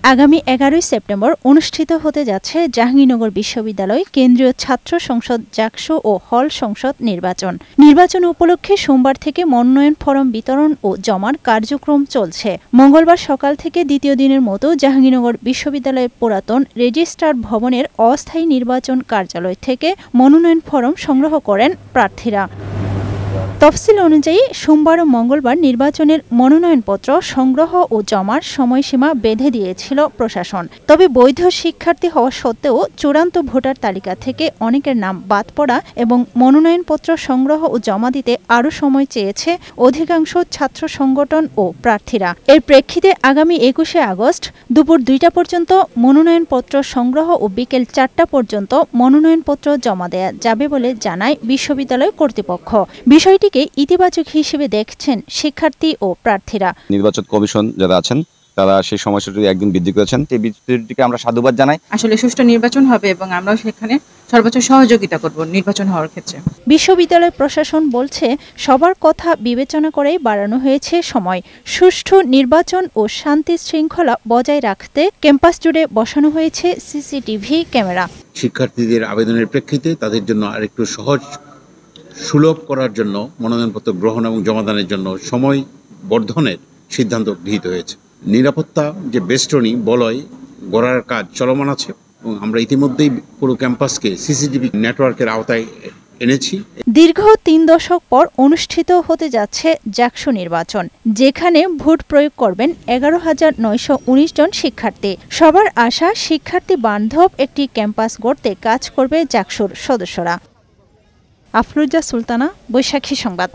আগামী 11 সেপ্টেম্বর অনুষ্ঠিত হতে যাচ্ছে জাহাঙ্গীরনগর বিশ্ববিদ্যালয় কেন্দ্রীয় ছাত্র সংসদ জাকসু ও হল সংসদ নির্বাচন উপলক্ষে সোমবার থেকে মনোনয়ন ফরম বিতরণ ও জমার কার্যক্রম চলছে। মঙ্গলবার সকাল থেকে দ্বিতীয় দিনের মতো জাহাঙ্গীরনগর বিশ্ববিদ্যালয়ের পুরাতন রেজিস্ট্রার ভবনের অস্থায়ী নির্বাচন কার্যালয় থেকে মনোনয়ন ফরম সংগ্রহ করেন প্রার্থীরা। তফসিল অনুযায়ী সোমবার ও মঙ্গলবার নির্বাচনের মনোনয়নপত্র সংগ্রহ ও জমার সময়সীমা বেঁধে দিয়েছিল প্রশাসন। তবে বৈধ শিক্ষার্থী হওয়া সত্ত্বেও চূড়ান্ত ভোটার তালিকা থেকে অনেকের নাম বাদ পড়া এবং মনোনয়নপত্র সংগ্রহ ও জমা দিতে আরও সময় চেয়েছে অধিকাংশ ছাত্র সংগঠন ও প্রার্থীরা। এর প্রেক্ষিতে আগামী 21শে আগস্ট দুপুর 2টা পর্যন্ত মনোনয়নপত্র সংগ্রহ ও বিকেল 4টা পর্যন্ত মনোনয়নপত্র জমা দেয়া যাবে বলে জানায় বিশ্ববিদ্যালয় কর্তৃপক্ষ। বিষয়টি ইতিবাচক হিসেবে দেখছেন শিক্ষার্থী ও প্রার্থীরা। নির্বাচন কমিশন যারা আছেন তারা সেই সময়সূচি একদিন বৃদ্ধি করেছেন, এই বৃদ্ধিটিকে আমরা সাধুবাদ জানাই। আসলে সুষ্ঠু নির্বাচন হবে এবং আমরাও সেখানে সর্বোচ্চ সহযোগিতা করব নির্বাচন হওয়ার ক্ষেত্রে। বিশ্ববিদ্যালয় প্রশাসন বলছে সবার কথা বিবেচনা করেই বাড়ানো হয়েছে সময়। সুষ্ঠু নির্বাচন ও শান্তি শৃঙ্খলা বজায় রাখতে ক্যাম্পাস জুড়ে বসানো হয়েছে সিসিটিভি ক্যামেরা। শিক্ষার্থীদের আবেদনের প্রেক্ষিতে তাদের জন্য আরেকটু সহজ সুলভ করার জন্য মনোনয়নপত্র গ্রহণ এবং জমাদানের জন্য সময় বর্ধনের সিদ্ধান্ত গৃহীত হয়েছে। নিরাপত্তা যে বেষ্টনী বলয় গড়ার কাজ চলমান আছে এবং আমরা ইতিমধ্যেই পুরো ক্যাম্পাসকে সিসিটিভি নেটওয়ার্কের আওতায় এনেছি। দীর্ঘ 3 দশক পর অনুষ্ঠিত হতে যাচ্ছে জাকসু নির্বাচন, যেখানে ভোট প্রয়োগ করবেন 11,919 জন শিক্ষার্থী। সবার আশা শিক্ষার্থী বান্ধব একটি ক্যাম্পাস গড়তে কাজ করবে জাকসুর সদস্যরা। আফরুজা সুলতানা, বৈশাখী সংবাদ।